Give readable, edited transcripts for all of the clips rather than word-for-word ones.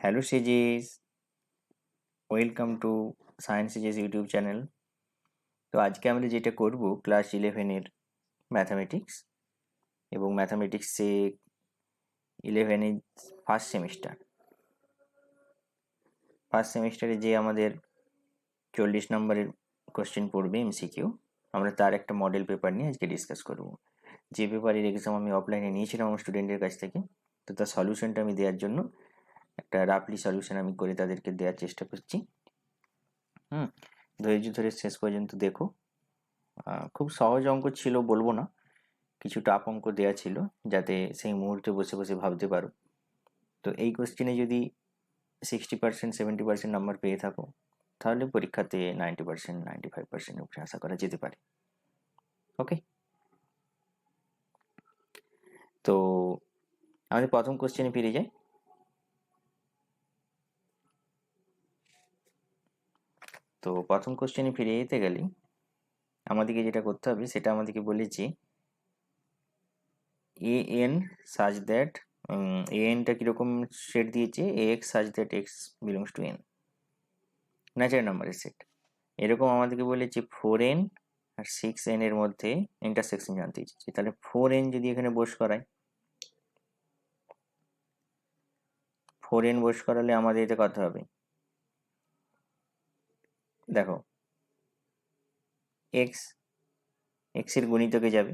Hello সিজিস, welcome to science সিজিস YouTube channel. তো আজকে আমরা যেটা করব ক্লাস 11-এর ম্যাথামেটিক্স এবং ম্যাথামেটিক্সে 11-এর ফার্স্ট সেমিস্টারে যে আমাদের 40 নম্বরের কোশ্চেন পড়বে এমসিকিউ, আমরা তার একটা মডেল পেপার নিয়ে আজকে ডিসকাস করব। যে পেপারের এক্সাম আমি অফলাইনে নিয়েছিলাম আমার স্টুডেন্টের কাছ থেকে, তো তার সলিউশনটা আমি দেওয়ার জন্য একটা রাফলি সলিউশন আমি করে তাদেরকে দেওয়ার চেষ্টা করছি। ধৈর্য ধরে শেষ পর্যন্ত দেখো। খুব সহজ অঙ্ক ছিল বলবো না, কিছু টাফ অঙ্ক দেওয়া ছিল যাতে সেই মুহূর্তে বসে বসে ভাবতে পারো। তো এই কোশ্চেনে যদি 60% 70% নাম্বার পেয়ে থাকো তাহলে পরীক্ষাতে 90% 95% উপরে আশা করা যেতে পারে। ওকে, তো আমাদের প্রথম কোশ্চেনে ফিরে যাই। তো প্রথম কোশ্চেনে ফিরে যেতে গেলে আমাদেরকে যেটা করতে হবে সেটা আমাদেরকে বলেছে A N such that a এনটা কীরকম সেট দিয়েছে, A x such that x belongs to N, natural নাম্বারের সেট। এরকম আমাদেরকে বলেছে 4n আর 6n এর মধ্যে ইন্টারসেকশন জানতে চাইছে। তাহলে 4n যদি এখানে বস করাই, 4n বস করালে আমাদের এতে কত হবে দেখো, x এর গুণিতকে যাবে,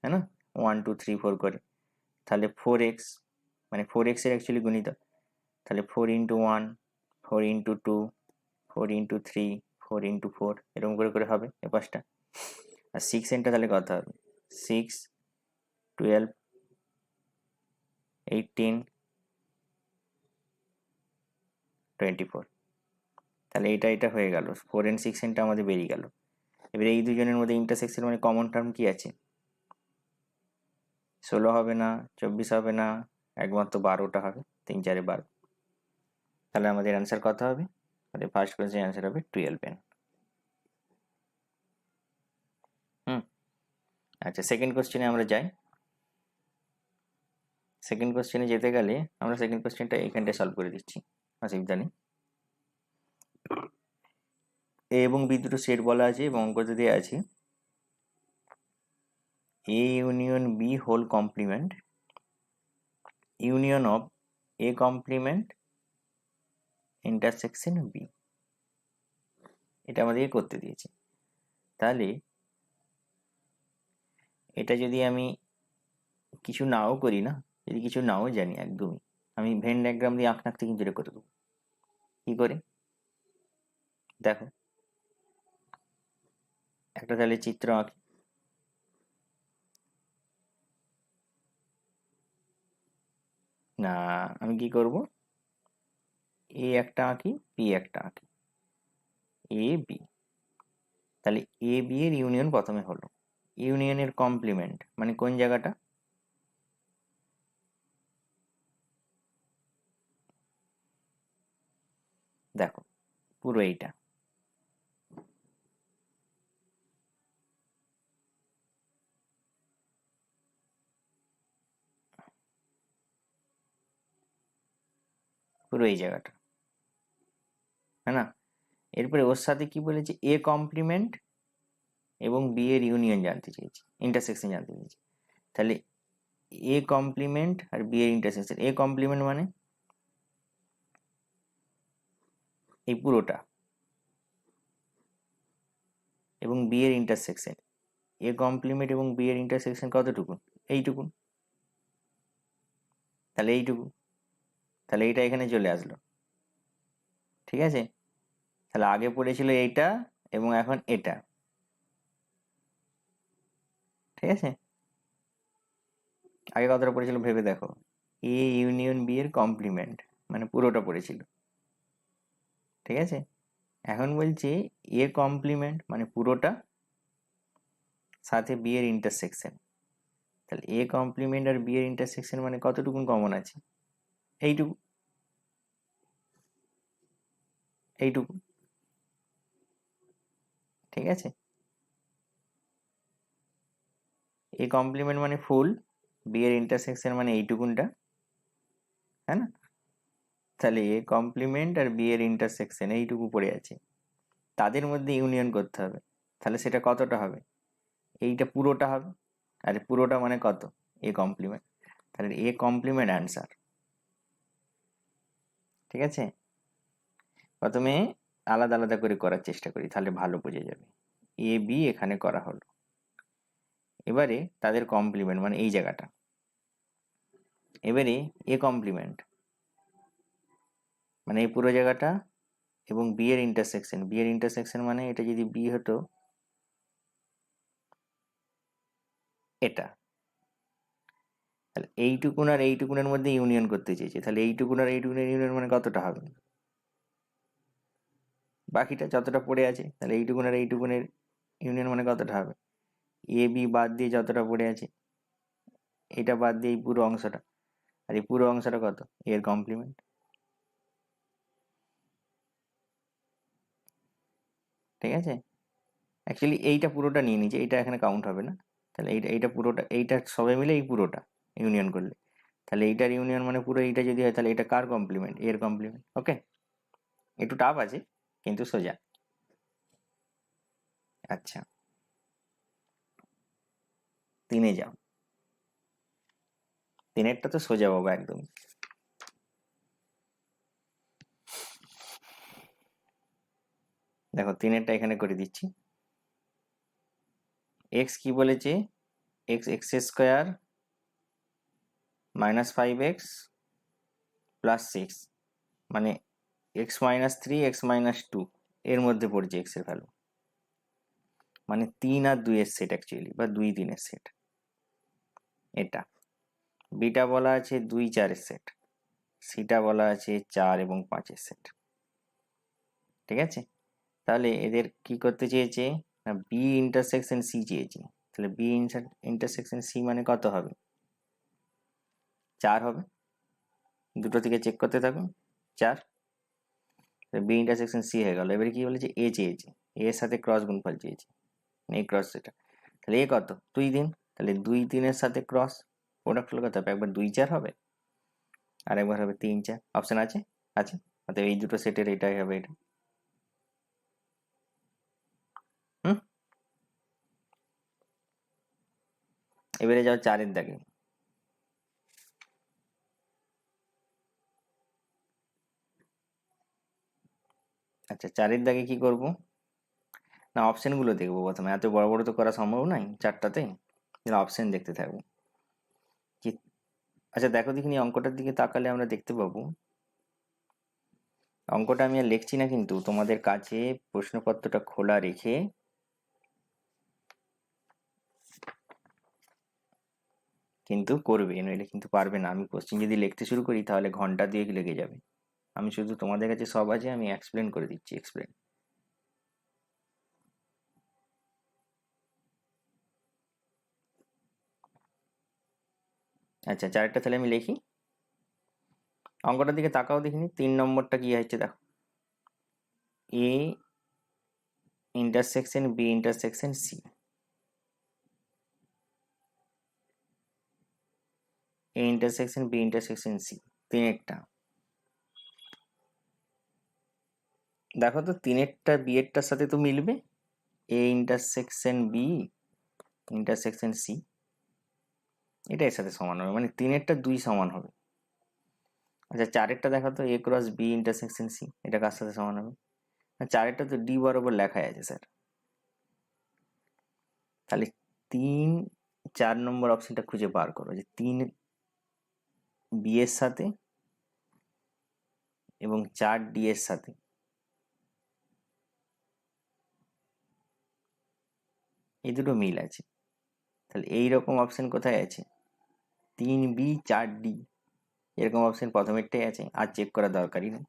হ্যাঁ না, 1 2 3 4 করে। তাহলে 4x মানে 4x এর অ্যাকচুয়ালি গুণিত, তাহলে 4 ইন্টু 1, 4 ইন্টু 2, 4 ইন্টু 3, 4 ইন্টু 4, এরকম করে করে হবে এ পাঁচটা। আর 6nটা তাহলে কত হবে, 6 12 18 24। তাহলে এটা হয়ে গেল, 4n 6nটা আমাদের বেরিয়ে গেল। এবারে এই দুজনের মধ্যে ইন্টারসেকশন মানে কমন টার্ম কি আছে, 16 হবে না, 24 হবে না, একমাত্র 12টা হবে, 3 4 12। তাহলে আমাদের অ্যান্সার কত হবে, আমাদের ফার্স্ট কোয়েশ্চেন অ্যান্সার হবে 12n। আচ্ছা, সেকেন্ড কোশ্চেনে আমরা যাই। সেকেন্ড কোশ্চেনে যেতে গেলে আমরা সেকেন্ড কোশ্চেনটা এখানটায় সলভ করে দিচ্ছি, অসুবিধা নেই। এ এবং বি দুটো সেট বলা আছে এবং অঙ্কতে দেওয়া আছে A union B whole complement union of A complement intersection B, এটা আমাদেরকে করতে দিয়েছে। তাহলে এটা যদি আমি কিছু নাও করি না, যদি কিছু নাও জানি একদমই, আমি ভেন ডায়াগ্রাম দিয়ে আঁকতে কিন্তু এটা করে দেবো। কি করে দেখো, একটা তাহলে চিত্র আঁকি। না, আমি কি করব, এ একটা আঁকি, বি একটা আঁকি, এ বি। তাহলে এ বি এর ইউনিয়ন প্রথমে হলো, ইউনিয়নের কমপ্লিমেন্ট মানে কোন জায়গাটা, দেখো পুরো এইটা, পুরো এই জায়গাটা, হ্যাঁ না। এরপরে ওর সাথে কি বলেছে, এ কমপ্লিমেন্ট এবং বি এর ইউনিয়ন জানতে চেয়েছি, ইন্টারসেকশন জানতে চেয়েছি। তাহলে এ কমপ্লিমেন্ট আর বি এর ইন্টারসেকশন, এ কমপ্লিমেন্ট মানে এই পুরোটা, এবং বি এর ইন্টারসেকশন, এ কমপ্লিমেন্ট এবং বি এর ইন্টারসেকশন কতটুকুন, এইটুকুন। তাহলে এইটুকু, তাহলে এইটা এখানে চলে আসলো, ঠিক আছে। তাহলে আগে পড়েছিল এইটা এবং এখন এটা, ঠিক আছে। আগে কতটা পড়েছিল ভেবে দেখো, এ ইউনিয়ন বি এর কমপ্লিমেন্ট মানে পুরোটা পড়েছিল, ঠিক আছে। এখন বলছে এ কমপ্লিমেন্ট মানে পুরোটা সাথে বি এর ইন্টারসেকশন। তাহলে এ কমপ্লিমেন্ট আর বি এর ইন্টারসেকশন মানে কতটুকুন কমন আছে, এইটুকু, এইটুকু, ঠিক আছে। এ কমপ্লিমেন্ট মানে ফুল, বি এর ইন্টারসেকশন মানে এইটুকুনটা, হ্যাঁ না। তাহলে এ কমপ্লিমেন্ট আর বি এর ইন্টারসেকশন এইটুকু পড়ে আছে, তাদের মধ্যে ইউনিয়ন করতে হবে। তাহলে সেটা কতটা হবে? এইটা পুরোটা হবে, আর পুরোটা মানে কত? A complement. তাহলে এ কমপ্লিমেন্ট অ্যান্সার। ঠিক আছে, প্রথমে আলাদা আলাদা করে করার চেষ্টা করি, তাহলে ভালো বোঝা যাবে। এ বি এখানে করা হলো, এবারে তাদের কমপ্লিমেন্ট মানে এই জায়গাটা, এবারে এ কমপ্লিমেন্ট মানে এই পুরো জায়গাটা এবং বি এর ইন্টারসেকশন। বি এর ইন্টারসেকশন মানে এটা যদি বি হতো এটা, তাহলে এইটুকুন আর এইটুকুনের মধ্যে ইউনিয়ন করতে চেয়েছে, তাহলে এইটুকুন আর এইটুকুনের ইউনিয়ন মানে কতটা হবে? বাকিটা যতটা পড়ে আছে, তাহলে এইটুকুন আর এইটুকুনের ইউনিয়ন মানে কতটা হবে? এ বি বাদ দিয়ে যতটা পড়ে আছে, এটা বাদ দিয়ে এই পুরো অংশটা, আর এই পুরো অংশটা কত? এর কমপ্লিমেন্ট। ঠিক আছে, অ্যাকচুয়ালি এইটা পুরোটা নিয়ে নিয়েছে, এইটা এখানে কাউন্ট হবে না। তাহলে এইটা এইটা পুরোটা, এইটা সবাই মিলে এই পুরোটা ইউনিয়ন করলে, তাহলে এইটার ইউনিয়ন মানে পুরো এইটা যদি হয়, তাহলে এটা কার কমপ্লিমেন্ট? এর কমপ্লিমেন্ট। ওকে, একটু টাফ আছে কিন্তু সোজা। আচ্ছা, 3-এ যাও। 3-এরটা তো সোজা বাবা একদম। দেখো 3-এরটা এখানে করে দিচ্ছি। এক্স কি বলেছে? এক্স এক্স স্কোয়ার -5x + 6, মানে x-3 x-2 এর মধ্যে পড়ছে এক্স এর ভ্যালু, মানে 3 আর 2 এর সেট অ্যাকচুয়ালি, বা 2-3 এর সেট। এটা বিটা বলা আছে 2-4 এর সেট, সিটা বলা আছে 4 এবং 5 এর সেট। ঠিক আছে, তাহলে এদের কি করতে চেয়েছে না, বি ইন্টারসেকশন সি চেয়েছে। তাহলে বি ইন্টারসেকশন সি মানে কত হবে? 4 হবে, দুটো থেকে চেক করতে থাকুন। 4, বি ইন্টারসেকশন সি হয়ে গেল। এবারে কি বলেছে? এ চেয়েছে, এ এর সাথে ক্রস গুণফল চেয়েছে, এই ক্রস সেটা। তাহলে এ কত? 2-3, তাহলে 2-3 এর সাথে ক্রস প্রোডাক্ট হলে কত হবে? একবার 2-4 হবে, আর একবার হবে 3-4। অপশন আছে? আছে, অর্থাৎ এই দুটো সেটের এটাই হবে এটা। হুম, এবারে যাও 4-এর দাগে। আচ্ছা, 4-এর দাগে কি করব না, অপশনগুলো দেখবো প্রথমে, এত বড় বড় তো করা সম্ভব নয় চারটাতে, অপশন দেখতে থাকবো কি। আচ্ছা দেখো দেখিনি, অঙ্কটার দিকে তাকালে আমরা দেখতে পাবো, অঙ্কটা আমি আর লিখছি না, কিন্তু তোমাদের কাছে প্রশ্নপত্রটা খোলা রেখে কিন্তু করবে, নইলে কিন্তু পারবে না। আমি কোশ্চেন যদি লিখতে শুরু করি তাহলে ঘন্টা 2 লেগে যাবে। আমি শুধু তোমাদের কাছে সব আছে, আমি এক্সপ্লেন করে দিচ্ছি, এক্সপ্লেন। আচ্ছা, 4-টা তাহলে আমি লিখি। অঙ্কটার দিকে তাকাও দেখিনি, 3 নম্বরটা কি হচ্ছে দেখো, A intersection B intersection C. A intersection B intersection C, 3-এরটা দেখো তো, 3-এরটা বি এরটার সাথে তো মিলবে, A intersection B intersection C, এটা এর সাথে সমান হবে, মানে 3-এরটা 2 সমান হবে। আচ্ছা, 4-এরটা দেখো তো, এ ক্রস বি ইন্টারসেকশন সি, এটা কার সাথে সমান হবে? 4-এরটা তো ডি বরাবর লেখাই আছে স্যার। তাহলে 3-4 নম্বর অপশনটা খুঁজে বার করো, যে 3 বি এর সাথে এবং 4 ডি এর সাথে এই দুটো মিল আছে। তাহলে এইরকম অপশন কোথায় আছে? 3B 4D, এরকম অপশন প্রথমেরটাই আছে, আর চেক করার দরকারই নেই।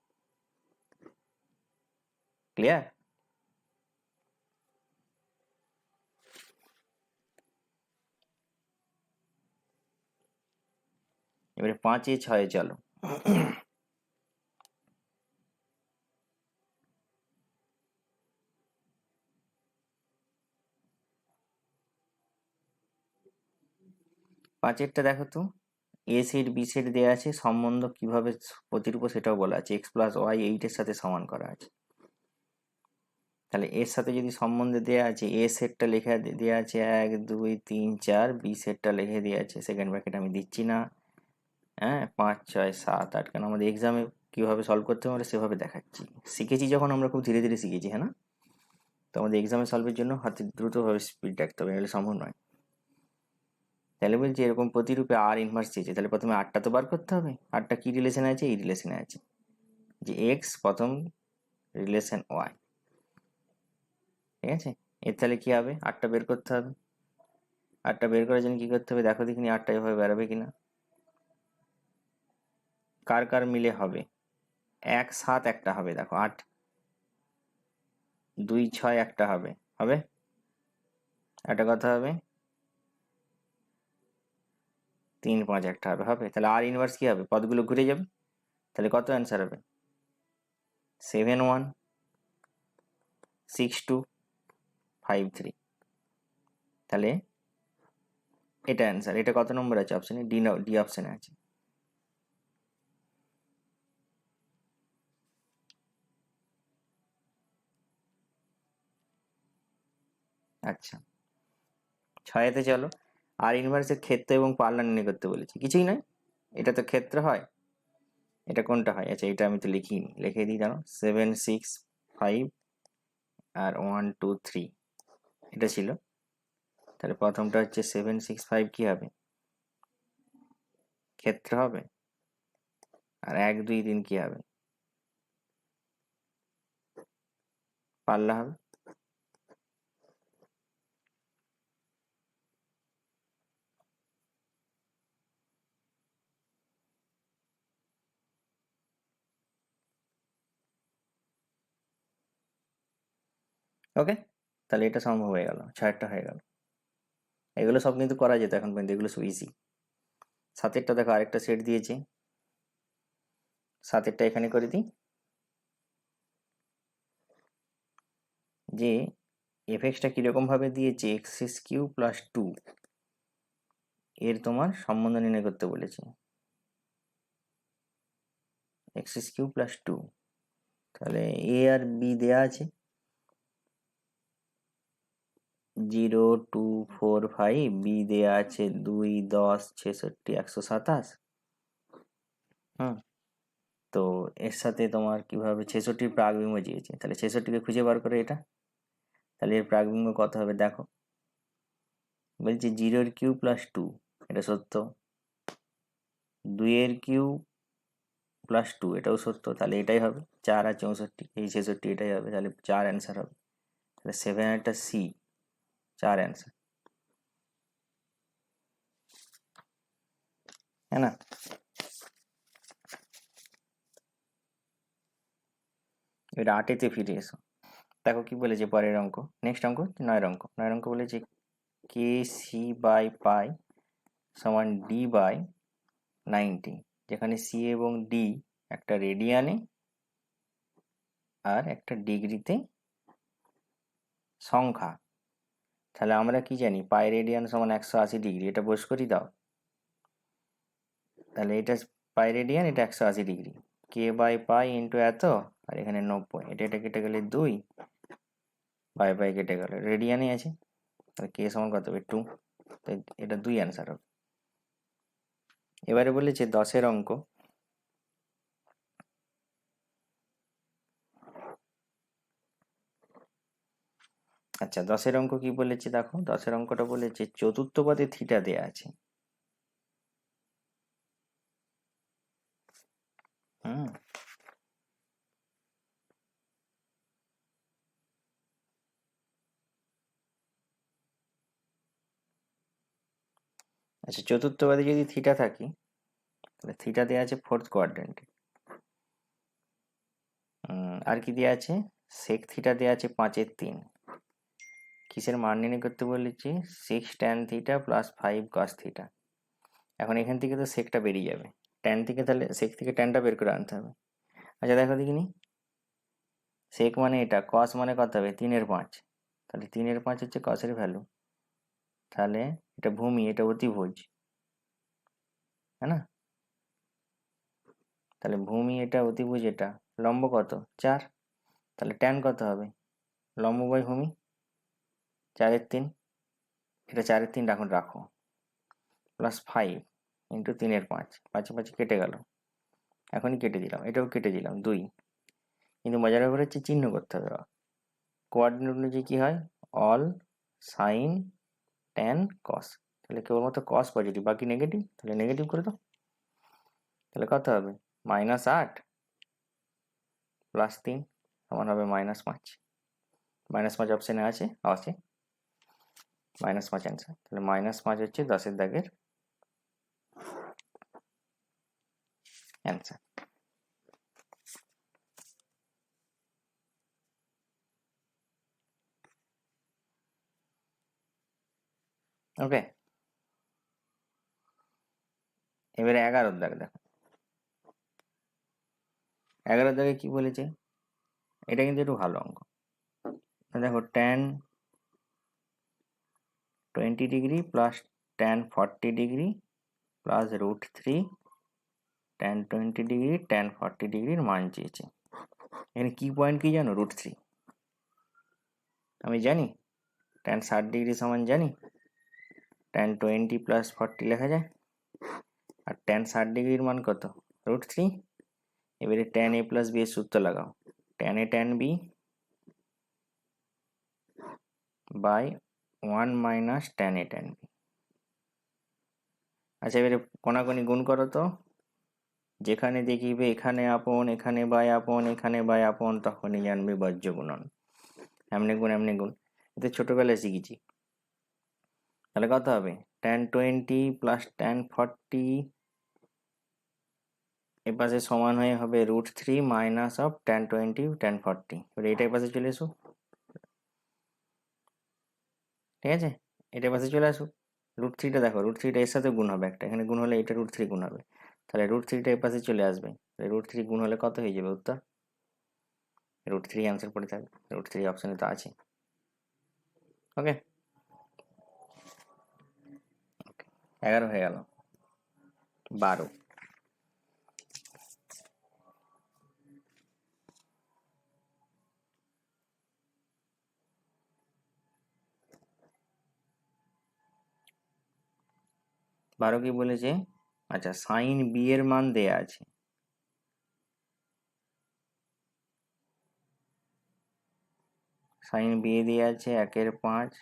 ক্লিয়ার? এবারে 5-এ 6-এ চলো। পাঁচেরটা দেখো তো, এ সেট বি সেট দেওয়া আছে, সম্বন্ধ কিভাবে প্রতিরূপ সেটাও বলা আছে, এক্স প্লাস ওয়াই 8-এর সাথে সমান করা আছে। তাহলে এর সাথে যদি সম্বন্ধে দেওয়া আছে, এ সেটটা লেখা দেওয়া আছে 1 2 3 4, বি সেটটা লিখে দেওয়া আছে, সেকেন্ড ব্র্যাকেট আমি দিচ্ছি না, হ্যাঁ 5 6 7 8, কেন আমাদের এক্সামে কীভাবে সলভ করতে হবে সেভাবে দেখাচ্ছি। শিখেছি যখন আমরা খুব ধীরে ধীরে শিখেছি, হ্যাঁ না? তো আমাদের এক্সামে সলভের জন্য হাতে দ্রুতভাবে স্পিড রাখতে হবে, নাহলে সম্ভব নয়। তাহলে বলছি এরকম প্রতিরূপে আর ইনভার্স চেয়েছে, তাহলে প্রথমে আরটা তো বার করতে হবে। আরটা কি রিলেশনে আছে? এই রিলেশনে আছে যে এক্স প্রথম রিলেশন ওয়াই, ঠিক আছে? এর তাহলে কি হবে? আরটা বের করতে হবে। আরটা বের করার জন্য কি করতে হবে দেখো দেখিনি, আরটা এভাবে বেরোবে কিনা, কার কার মিলে হবে? 1 7 একটা হবে, দেখো 8 2 6 একটা হবে, হবে একটা কথা হবে 3 5 একটা হবে, হবে। তাহলে আর ইনভার্স কি হবে? পদগুলো ঘুরে যাবে, তাহলে কত অ্যান্সার হবে? 7 1 6 2 5 3। তাহলে এটা অ্যান্সার। এটা কত নম্বর আছে অপশানে? ডি অপশানে আছে। আচ্ছা 6-তে চলো, আর ইনভার্সের ক্ষেত্র এবং পাল্লা নির্ণয় করতে বলেছি, কিছুই নয়, এটা তো ক্ষেত্র হয়, এটা কোনটা হয়? আচ্ছা এটা আমি তো লিখিনি, লিখে দিই, জানো 7 6 5 আর 1 2 3 এটা ছিল। তাহলে প্রথমটা হচ্ছে 7 6 5 কি হবে? ক্ষেত্র হবে। আর 1 2 3 কি হবে? পাল্লা হবে। ওকে, তাহলে এটা সম্ভব হয়ে গেল, 6টা হয়ে গেল। এগুলো সব কিন্তু করা যেত এখন পর্যন্ত, এগুলো সব ইজি। 7-এরটা দেখো আরেকটা সেট দিয়েছে, 7-এরটা এখানে করে দিই, যে এফএক্সটা কিরকম ভাবে দিয়েছে, এক্স কিউ প্লাস 2 এর তোমার সম্বন্ধ নির্ণয় করতে বলেছে, এক্স কিউ প্লাস 2। তাহলে এ আর বি দেয়া আছে 0 2 4 5, বি দেয়া আছে 2 10 66 127। হুম, তো এর সাথে তোমার কিভাবে 66-র প্রাগবিম্ব দিয়েছে, তাহলে 66-কে খুঁজে বার করে এটা, তাহলে এর প্রাগবিম্ব কত হবে দেখো, বলছে 0-এর কিউ প্লাস 2, এটা সত্য, 2-এর কিউ প্লাস 2 এটাও সত্য, তাহলে এটাই হবে 4 আর 64, এই 66 এটাই হবে, তাহলে 4 অ্যান্সার হবে। তাহলে 7 একটা সি, 4 অ্যান্সার, হ্যাঁ না? এটা 8-এতে ফিরে এসো, দেখো কি বলেছে পরের অঙ্ক, নেক্সট অঙ্ক 9 অঙ্ক বলেছে কে সি বাই পাই সমান ডি বাই 90, যেখানে সি এবং ডি একটা রেডিয়ানে আর একটা ডিগ্রিতে সংখ্যা। তাহলে আমরা কি জানি, পাই রেডিয়ান সমান 180 ডিগ্রি, এটা বোঝ করি দাও। তাহলে এটা পাই রেডিয়ান, এটা 180 degree, K by pi into এত, আর এখানে 90, এটা কেটে গেলে 2, বাই বাই কেটে গেল, রেডিয়ানে আছে, তাহলে কে সমান কত হবে 2, তাই এটা 2 অ্যান্সার হবে। এবারে বলেছে 10-এর অঙ্ক, আচ্ছা 10-এর অঙ্ক কি বলেছে দেখো, 10-এর অঙ্কটা বলেছে চতুর্থ পদে থিটা দেয়া আছে। হুম, আচ্ছা চতুর্থ পদে যদি থিটা থাকে, তাহলে থিটা দেওয়া আছে 4th কোয়াড্রেন্টে। আর কি দেওয়া আছে? সেক থিটা দেওয়া আছে 5/3। কিসের মান নির্ণয় করতে বলেছি? 6 tan theta plus 5 cos theta. এখন এখান থেকে তো সেকটা বেরিয়ে যাবে, ট্যান থেকে, তাহলে সেক থেকে ট্যানটা বের করে আনতে হবে। আচ্ছা দেখো দেখিনি, সেক মানে এটা, কস মানে কত হবে 3/5, তাহলে 3/5 হচ্ছে কসের ভ্যালু, তাহলে এটা ভূমি, এটা অতিভুজ, है ना। তাহলে ভূমি এটা, অতিভুজ এটা, লম্ব কত 4, তাহলে ট্যান কত হবে লম্ব বাই ভূমি 4/3, এটা 4/3 এখন রাখো, প্লাস 5 ইন্টু 3/5, 5 কেটে গেল, এখনই কেটে দিলাম, এটাও কেটে দিলাম 2। কিন্তু মজার ব্যাপার হচ্ছে চিহ্ন করতে হবে। কোঅর্ডিনেট অনুযায়ী কি হয়, অল সাইন ট্যান কস, তাহলে কেবলমাত্র কস পজিটিভ, বাকি নেগেটিভ, তাহলে নেগেটিভ করে দাও। তাহলে কত হবে -8 প্লাস 3 সমান হবে -5। -5 অপশানে আছে, আছে -5 অ্যান্সার। তাহলে -5 হচ্ছে 10-এর দাগের অ্যান্সার। ওকে, এবারে 11-র দাগ দেখো। 11-র দাগে কি বলেছে, এটা কিন্তু একটু ভালো অঙ্ক। দেখো tan 20 degree plus tan 40 degree plus √3 tan 20 degree tan 40 ডিগ্রির মান চেয়েছে। এখানে কি পয়েন্ট কি জানো, √3। আমি জানি tan 60 ডিগ্রি সমান জানি tan 20 প্লাস 40 লেখা যায়, আর tan 60 ডিগ্রির মান কত √3। এবারে tan a প্লাস b এর সূত্র লাগাও, tan a tan b by 1 minus tan a tan b। আচ্ছা এবারে কোনাকুনি গুণ করো তো, যেখানে দেখিবে এখানে আপন, এখানে বাই আপন, এখানে বাই আপন, তখনই জানবে বজ্র গুণন। এমনি গুণ এমনি গুণ, এতে ছোটবেলায় শিখেছি। তাহলে কত হবে tan 20 প্লাস tan 40 এ পাশে সমান হয়ে হবে √3 মাইনাস অফ tan 20 tan 40। এবার এটার পাশে চলে এসো, ঠিক আছে, এটার পাশে চলে আসো। √3টা দেখো, √3টা এর সাথে গুণ হবে একটা, এখানে গুণ হলে এটা √3 গুণ হবে, তাহলে √3টা এর পাশে চলে আসবে, √3 গুণ হলে কত হয়ে যাবে উত্তর, √3 অ্যান্সার পড়ে থাকবে, √3 অপশানে তো আছে। ওকে, 11 হয়ে গেল। 12 কি বলেছে, আচ্ছা সাইন বি এর মান দেয়া আছে, সাইন বি এ দেওয়া আছে 1/5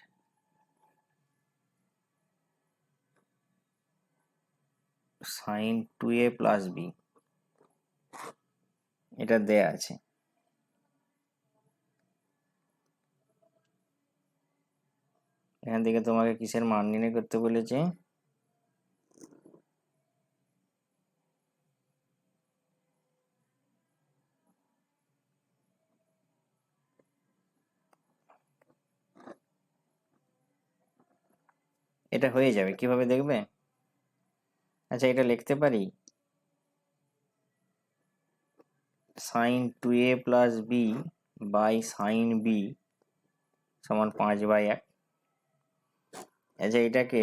সাইন 2a প্লাস বি, এটা দেয়া আছে। এখান থেকে তোমাকে কিসের মান নির্ণয় করতে বলেছে, এটা হয়ে যাবে কিভাবে দেখবে। আচ্ছা এটা লিখতে পারি sine 2a plus B by sine B সমান 5/1। আচ্ছা এটাকে,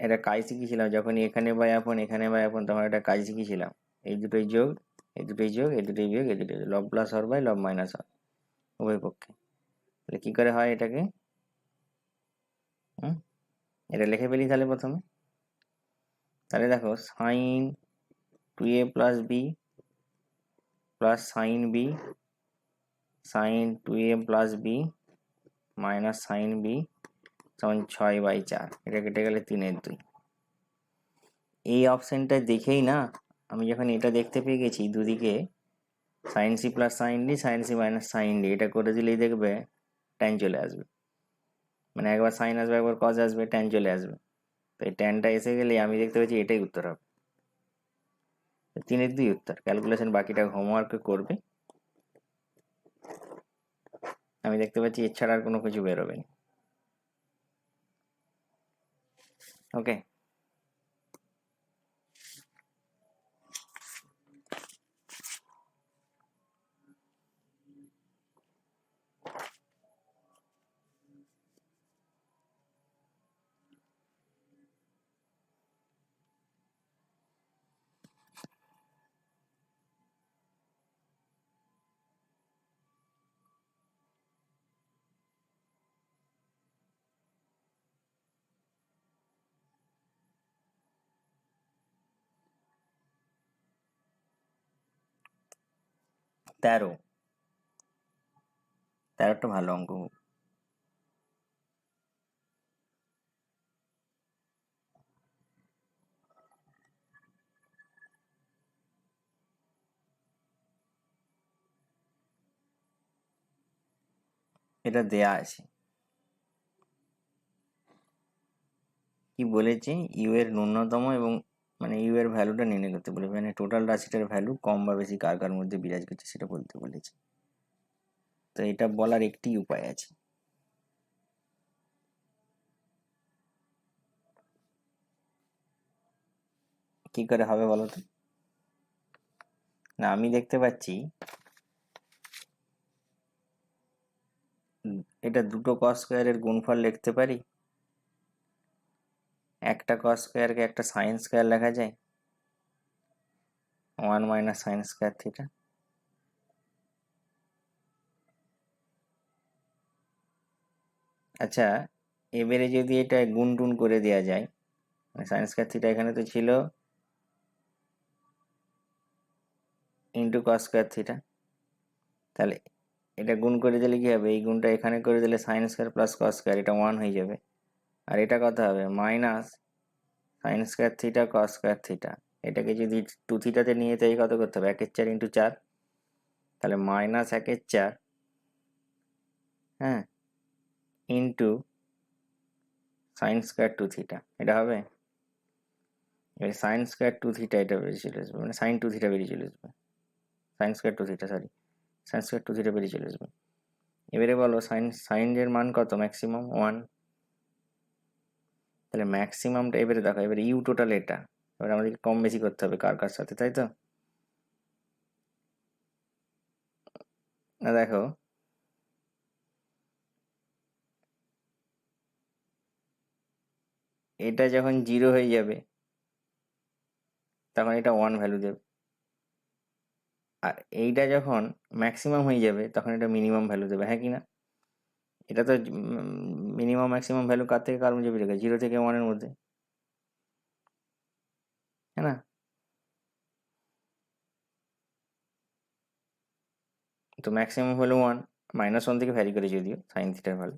এটা কাজ শিখেছিলাম যখন এখানে বাই আপন এখানে বাই আপন, তখন একটা কাজ শিখেছিলাম, এই দুটোই যোগ এই দুটোই যোগ এই দুটোই বিয়োগ এই দুটোই, লব প্লাস হর বাই লব মাইনাস হর উভয় পক্ষে। তাহলে কি করে হয় এটাকে, এটা লিখে ফেলি তাহলে প্রথমে। তাহলে দেখো sine 2a plus B plus sine B sine 2a plus B minus sine B সমান 6/4, এটা কেটে গেলে 3/2। এই অপশনটা দেখেই না আমি যখন এটা দেখতে পেয়ে গেছি দুদিকে sine C plus sine D sine C minus sine D, এটা করে দিলেই দেখবে ট্যান চলে আসবে, মানে একবার সাইন আসবে একবার কজ আসবে, ট্যান চলে আসবে। তো এই ট্যানটা এসে গেলে আমি দেখতে পাচ্ছি এটাই উত্তর হবে, 3/2 উত্তর। ক্যালকুলেশন বাকিটা হোমওয়ার্কে করবে, আমি দেখতে পাচ্ছি এছাড়া আর কোনো কিছু বেরোবে না। ওকে, 13টা ভালো অঙ্ক। এটা দেয়া আছে, কি বলেছে, ইউ এর ন্যূনতম এবং মানে ইউ এর ভ্যালুটা নির্ণয় করতে বলে, মানে টোটাল রাশিটার ভ্যালু কম বা বেশি কার কার মধ্যে বিরাজ করছে সেটা বলতে বলেছে। তো এটা বলার একটি উপায় আছে। কি করে হবে বলো তো? না, আমি দেখতে পাচ্ছি এটা দুটো কস স্কোয়ারের গুণফল লিখতে পারি। একটা কস স্কোয়ারকে একটা সাইন স্কোয়ার লেখা যায়, 1 মাইনাস সাইন স্কোয়ার থিটা। আচ্ছা, এবারে যদি এটা গুণ টুন করে দেওয়া যায়, সাইন স্কোয়ার থিটা এখানে তো ছিল ইন্টু কস স্কোয়ার থিটা, তাহলে এটা গুণ করে দিলে কি হবে, এই গুণটা এখানে করে দিলে sine square plus cos square, এটা 1 হয়ে যাবে। আর এটা কত হবে, minus sine square theta cos square theta. এটাকে যদি 2 থিটাতে নিয়ে তাই কত করতে হবে, 1/4 ইন্টু 4, তাহলে মাইনাস 1/4, হ্যাঁ, ইন্টু সাইন স্কোয়ার 2 থিটা, এটা হবে। এবার সাইন স্কোয়ার 2 থিটা এটা বেরিয়ে চলে আসবে, মানে সাইন 2 থিটা বেরিয়ে চলে আসবে, sine square 2 theta, sorry, sine square 2 theta বেরিয়ে চলে আসবে। এবারে বলো সাইনের মান কত, ম্যাক্সিমাম 1, তাহলে ম্যাক্সিমামটা এবারে দেখো, এবারে ইউ টোটাল এটা, এবার আমাদেরকে কম বেশি করতে হবে কার কার সাথে, তাই তো? না দেখো, এটা যখন 0 হয়ে যাবে তখন এটা 1 ভ্যালু দেবে, আর এইটা যখন ম্যাক্সিমাম হয়ে যাবে তখন এটা মিনিমাম ভ্যালু দেবে, হ্যাঁ কি না? এটা তো মিনিমাম ম্যাক্সিমাম ভ্যালু কার থেকে কার মধ্যে বেরিয়ে গেছে, 0 থেকে 1 এর মধ্যে, হ্যাঁ না? তো ম্যাক্সিমাম হলো 1, -1 থেকে ভ্যারি করে যদিও সাইন থিটার ভ্যালু,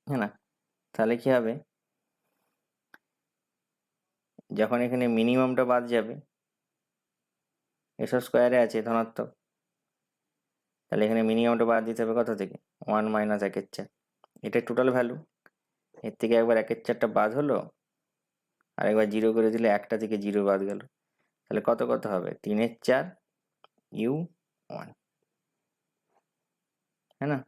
হ্যাঁ না? তাহলে কি হবে, যখন এখানে মিনিমামটা বাদ যাবে, এসব স্কোয়ারে আছে ধনাত্মক, তাহলে এখানে মিনিমামটা বাদ দিতে হবে কত থেকে, 1 মাইনাস 1/4, এটা টোটাল ভ্যালু, এর থেকে একবার 1/4টা বাদ হলো, আর একবার 0 করে দিলে একটা থেকে 0 বাদ গেল, তাহলে কত কত হবে, 3/4 ইউ 1, হ্যাঁ না?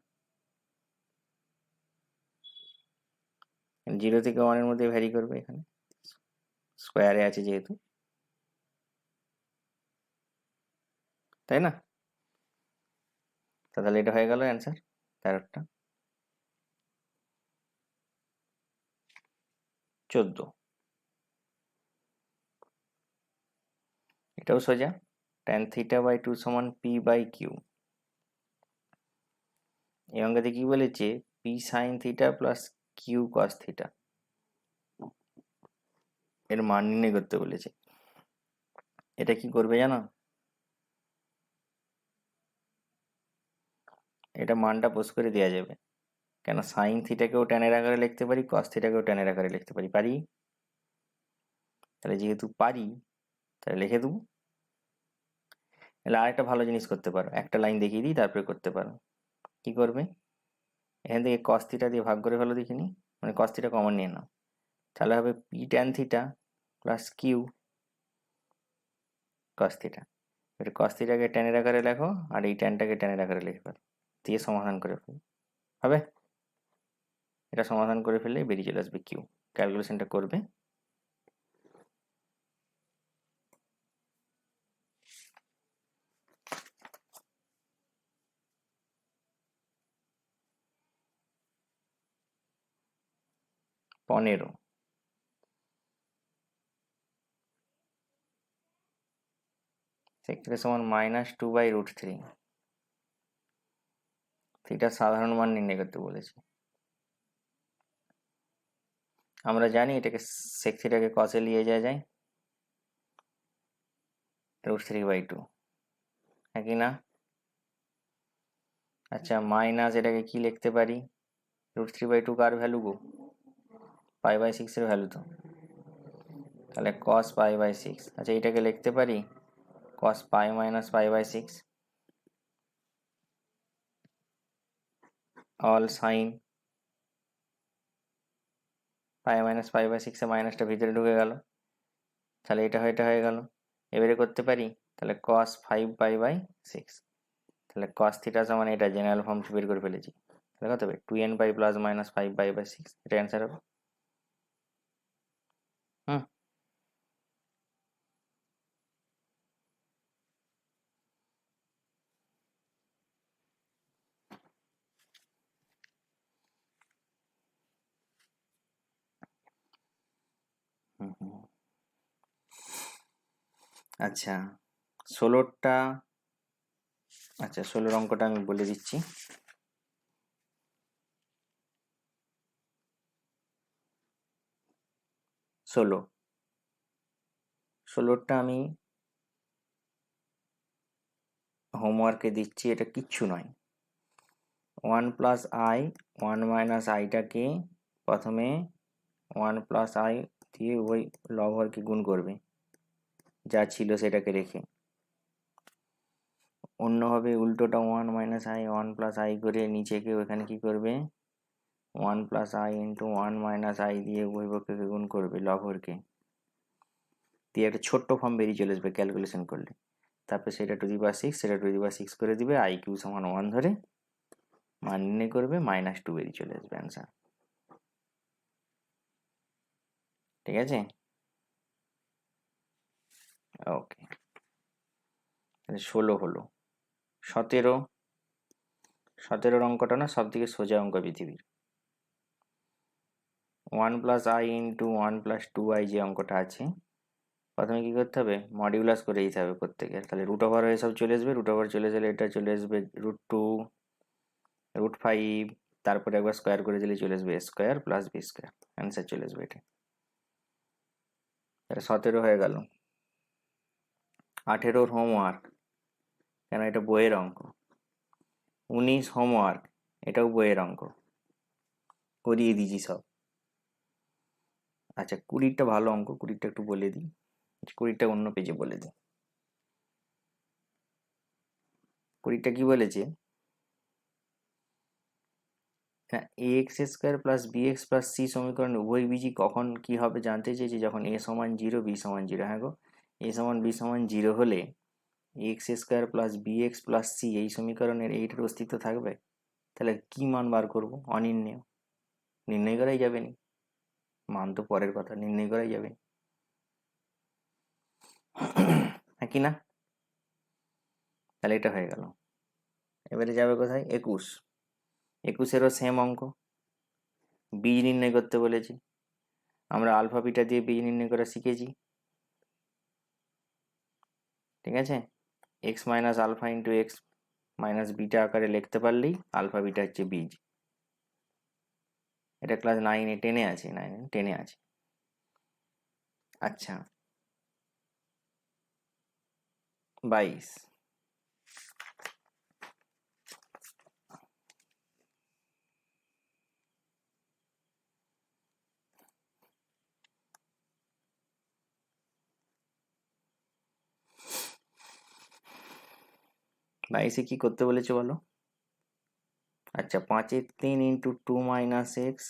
0 থেকে 1 এর মধ্যে ভ্যারি করবে, এখানে স্কোয়ারে আছে যেহেতু, তাই না? তাহলে এটা হয়ে গেল অ্যান্সার 13টা। 14, এটাও সোজা, tan θ/2 সমান p/q। এই অঙ্কতে কি বলেছে, p sin θ plus q cos θ এর মান নির্ণয় করতে বলেছে। এটা কি করবে জানো, এটা মানটা পোস্ট করে দেওয়া যাবে, কেন সাইন থিটাকেও ট্যানের আকারে লিখতে পারি, কস থিটাকেও ট্যানের আকারে লিখতে পারি, পারি? তাহলে যেহেতু পারি তাহলে লিখে দেবো। তাহলে আরেকটা ভালো জিনিস করতে পারো, একটা লাইন দেখিয়ে দিই তারপরে করতে পারো। কি করবে, এখান থেকে কস থিটা দিয়ে ভাগ করে ফেলো দেখিনি, মানে কস থিটা কমন নিয়ে নাও, তাহলে হবে P tan theta plus Q cos theta. এবার কস থিটাকে ট্যানের আকারে লেখো আর এই ট্যানটাকে ট্যানের আকারে লিখে ফেলো, দিয়ে সমাধান করে ফেলো, হবে? এটা সমাধান করে ফেললেই বেরিয়ে চলে আসবে কিউ, ক্যালকুলেশনটা করবে। পনেরো, সেক্ষেত্রে সমান -2/√3, থিটার সাধারণ মান নির্ণয় করতে বলেছে। আমরা জানি এটাকে সেক থিটাকে কসে নিয়ে যাওয়া যায়, √3/2, হ্যাঁ কি না? আচ্ছা, মাইনাস এটাকে কি লিখতে পারি? √3/2 কার ভ্যালু গো? π/6 এর ভ্যালু তো, তাহলে cos π/6। আচ্ছা, এটাকে লিখতে পারি cos π minus π/6 all sine π minus π/6 এ মাইনাসটা ভিতরে ঢুকে গেল, তাহলে এটা হয়ে গেল। এবারে করতে পারি তাহলে cos 5π/6, তাহলে cos থিটা সমান এটা জেনারেল ফর্ম বের করে ফেলেছি, তাহলে কত হবে 2nπ প্লাস মাইনাস 5π/6, এটা অ্যান্সার হবে। হুম হুম হুম। আচ্ছা, 16টা, আচ্ছা 16 অঙ্কটা আমি বলে দিচ্ছি। 16টা আমি হোমওয়ার্কে দিচ্ছি, এটা কিচ্ছু নয়। 1 প্লাস আই, 1 মাইনাস আইটাকে প্রথমে 1 প্লাস আই দিয়ে ওই লবহরকে গুণ করবে যা ছিল সেটাকে রেখে, অন্যভাবে উল্টোটা 1 মাইনাস আই 1 প্লাস আই করে নিচেকে ওখানে কি করবে 1 plus I into 1 minus I দিয়ে উভয় পক্ষকে গুণ করবে লবহরকে, দিয়ে একটা ছোট্ট ফর্ম বেরিয়ে চলে আসবে ক্যালকুলেশন করলে। তারপরে সেটা ⁶, সেটা ⁶ করে দিবে, আই কিউ সমান 1 ধরে মান নির্ণয় করবে, -2 বেরিয়ে চলে আসবে অ্যান্সার। ঠিক আছে, ওকে। তাহলে 16 হলো। 17 অঙ্কটা না সব থেকে সোজা অঙ্ক পৃথিবীর। 1 plus I into 1 plus 2i যে অঙ্কটা আছে, প্রথমে কি করতে হবে মডিউলাস করে দিতে হবে প্রত্যেকের, তাহলে রুট ওভার হয়ে সব চলে আসবে, রুট ওভার চলে গেলে এটা চলে আসবে √2 √5, তারপরে একবার স্কোয়ার করে দিলে চলে আসবে square plus B square, answer চলে আসবে এটা। তাহলে 17 হয়ে গেল। 18 হোমওয়ার্ক, কেন এটা বইয়ের অঙ্ক। 19 হোমওয়ার্ক, এটাও বইয়ের অঙ্ক, করিয়ে দিয়েছি সব। আচ্ছা 20টা ভালো অঙ্ক, 20টা একটু বলে দিই, 20টা অন্য পেজে বলে দিই। 20টা কি বলেছে, ax² plus bx plus c সমীকরণ উভয় বীজই কখন কি হবে জানতে চেয়েছি, যখন a সমান 0 b সমান 0। হ্যাঁ গো, a সমান b সমান 0 হলে ax² plus bx plus c এই সমীকরণের এইটার অস্তিত্ব থাকবে, তাহলে কি মান বার করবো, অনির্ণেয়, নির্ণয় করাই যাবে না, মান তো পরের কথা, নির্ণয় করাই যাবে হ্যাঁ কি না? তাহলে এটা হয়ে গেল। এবারে যাবে কোথায় 21, 21-এরও সেম অঙ্ক, বীজ নির্ণয় করতে বলেছি। আমরা আলফা বিটা দিয়ে বীজ নির্ণয় করা শিখেছি, ঠিক আছে। X minus alpha into x minus beta আকারে লিখতে পারলেই আলফা বিটা হচ্ছে বীজ। এটা ক্লাস 9-এ 10-এ আছে, 9-10-এ আছে। আচ্ছা 22, কি করতে বলেছে বলো? আচ্ছা 5-এর 3 ইন্টু 2 মাইনাস এক্স,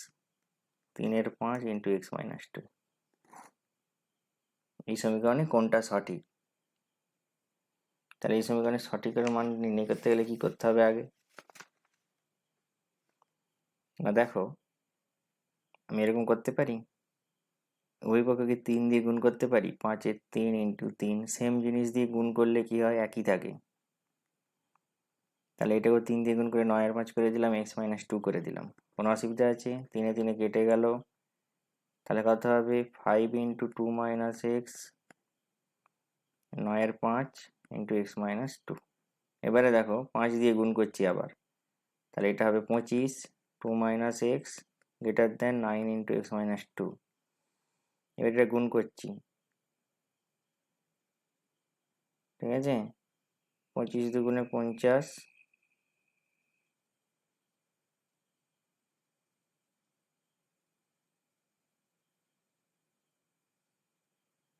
3-এর 5 ইন্টু এক্স মাইনাস 2, এই সমীকরণে কোনটা সঠিক? তাহলে এই সমীকরণের সঠিকের মান নির্ণয় করতে গেলে কি করতে হবে আগে না, দেখো আমি এরকম করতে পারি, উভয় পক্ষকে 3 দিয়ে গুণ করতে পারি, 5-এর 3 ইন্টু 3, সেম জিনিস দিয়ে গুণ করলে কি হয় একই থাকে, তাহলে এটাকেও 3 দিয়ে গুণ করে 9-এর 5 করে দিলাম, এক্স মাইনাস 2 করে দিলাম, কোনো অসুবিধা আছে? 3-এ 3-এ কেটে গেল, তাহলে কত হবে 5 ইন্টু 2 মাইনাস এক্স, 9-এর 5 ইন্টু এক্স মাইনাস 2। এবারে দেখো 5 দিয়ে গুণ করছি আবার, তাহলে এটা হবে 25, 2 minus x greater than 9 into x minus 2। এবার এটা গুণ করছি, ঠিক আছে, 25 দুগুণে 50,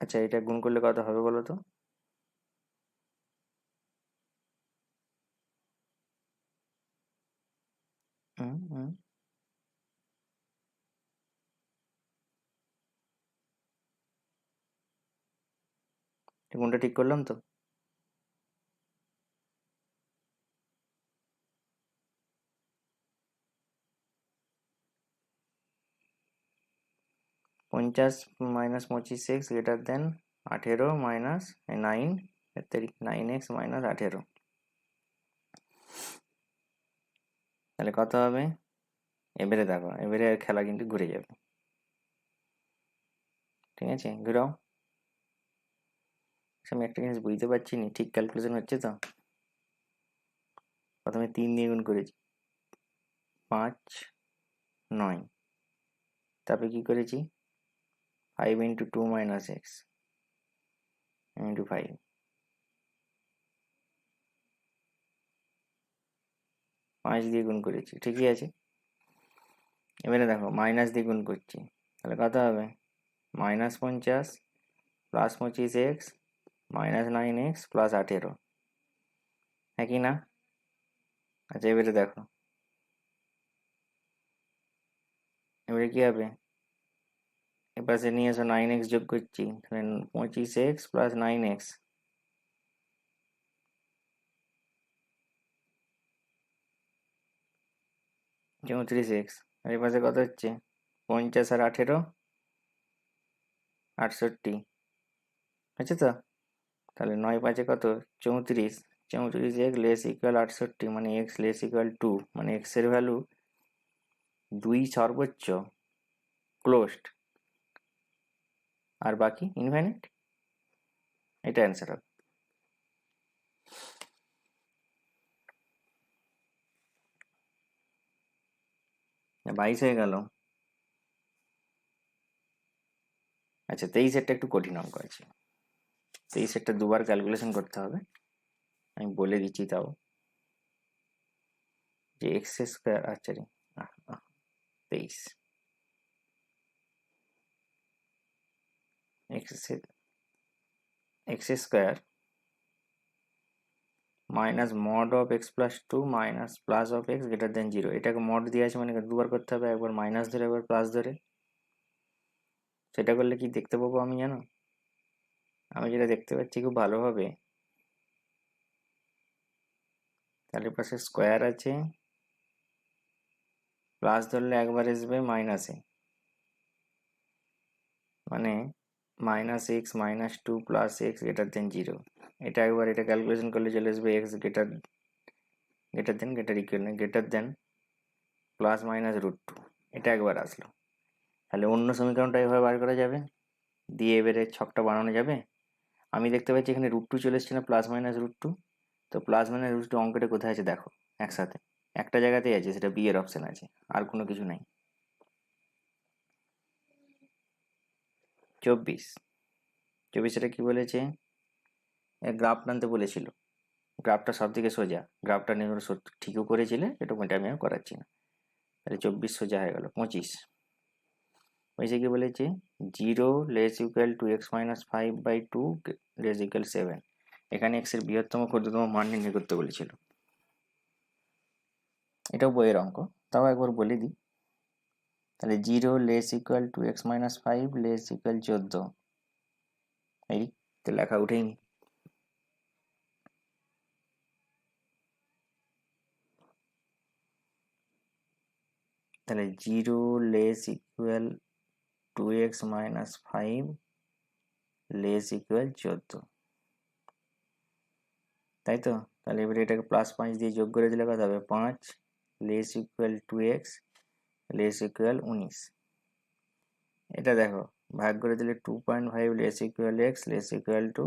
আচ্ছা এটা গুণ করলে কত হবে বলো তো? হুম হুম, গুণটা ঠিক করলাম তো? পঞ্চাশ minus 25x greater than 18 minus 9, 9x minus 18, তাহলে কত হবে? এবারে দেখো, এবারে খেলা কিন্তু ঘুরে যাবে। ঠিক আছে, ঘুরাও। আমি একটা জিনিস বুঝতে পারছি না, ঠিক ক্যালকুলেশন হচ্ছে তো? প্রথমে 3 দিয়ে গুণ করেছি, 5 9, তারপরে কি করেছি 5 ইন্টু 2 মাইনাস এক্স ইন্টু 5, 5 দিয়ে গুণ করেছি, ঠিকই আছে। এবারে দেখো মাইনাস দিয়ে গুণ করছি, তাহলে কত হবে? Minus 50 plus 25x minus 9x plus 18, হ্যাঁ কি না? আচ্ছা এবারে দেখো, এবারে কি হবে? এপাশে নিয়ে এসো 9x যোগ করছি, তাহলে 25x প্লাস 9x, 34x, আর এপাশে কত হচ্ছে? 50 আর 18, 68, হচ্ছে তো? তাহলে 9 5 কত? 34, 34 লেস ইকুয়াল 68, মানে এক্স লেস ইকুয়াল 2, মানে এক্স এর ভ্যালু 2 সর্বোচ্চ, ক্লোজড, আর বাকি ইনফাইনাইট। এটা অ্যান্সার হবে। 22 হয়ে গেল। আচ্ছা 23-এরটা একটু কঠিন অঙ্ক আছে, 23-এরটা দুবার ক্যালকুলেশন করতে হবে, আমি বলে দিচ্ছি তাও, যে এক্স স্কোয়ার, আচ্ছা রে 23, x square minus mod of x plus 2 minus plus of x greater than 0, এটাকে মড দিয়ে আছে মানে দুবার করতে হবে, একবার মাইনাস ধরে একবার প্লাস ধরে। সেটা করলে কি দেখতে পাবো আমি জানো? আমি যেটা দেখতে পাচ্ছি খুব ভালোভাবে, তাহলে পাশে স্কোয়ার আছে, প্লাস ধরলে একবার আসবে মাইনাসে, মানে minus x minus 2 plus x greater than 0, এটা একবার, এটা ক্যালকুলেশন করলে চলে আসবে x greater greater than plus minus √2, এটা একবার আসলো। তাহলে অন্য সমীকরণটা এভাবে বার করা যাবে, দিয়ে এবারে ছকটা বানানো যাবে। আমি দেখতে পাচ্ছি এখানে √2 চলে এসছে না, প্লাস মাইনাস √2, তো প্লাস মাইনাস √2 অঙ্কটা কোথায় আছে দেখো, একসাথে একটা জায়গাতেই আছে, সেটা বি এর অপশন আছে, আর কোনো কিছু নাই। 24, এটা কি বলেছে? গ্রাফ টানতে বলেছিল, গ্রাফটা সব থেকে সোজা, গ্রাফটা নিয়ে ওরা ঠিকও করেছিলে, এটা আমি আর করাচ্ছি না। তাহলে 24 সোজা হয়ে গেল। 25 ওইসে কি বলেছে? 0 less equal to x minus 5/2 less equal 7, এখানে এক্স এর বৃহত্তম ক্ষুদ্রতম মান নির্ণয় করতে বলেছিল। এটাও বইয়ের অঙ্ক, তাও একবার বলে দিই। তাহলে 0 less equal to x minus 5 less equal 14, এই তো লেখা উঠেইনি। তাহলে 0 less equal to x minus 5 less equal 14, তাই তো? তাহলে এবারে এটাকে +5 দিয়ে যোগ করে দিলে কত হবে? 5 less equal 2x less equal 19, এটা দেখো ভাগ করে দিলে 2.5 less equal x less equal to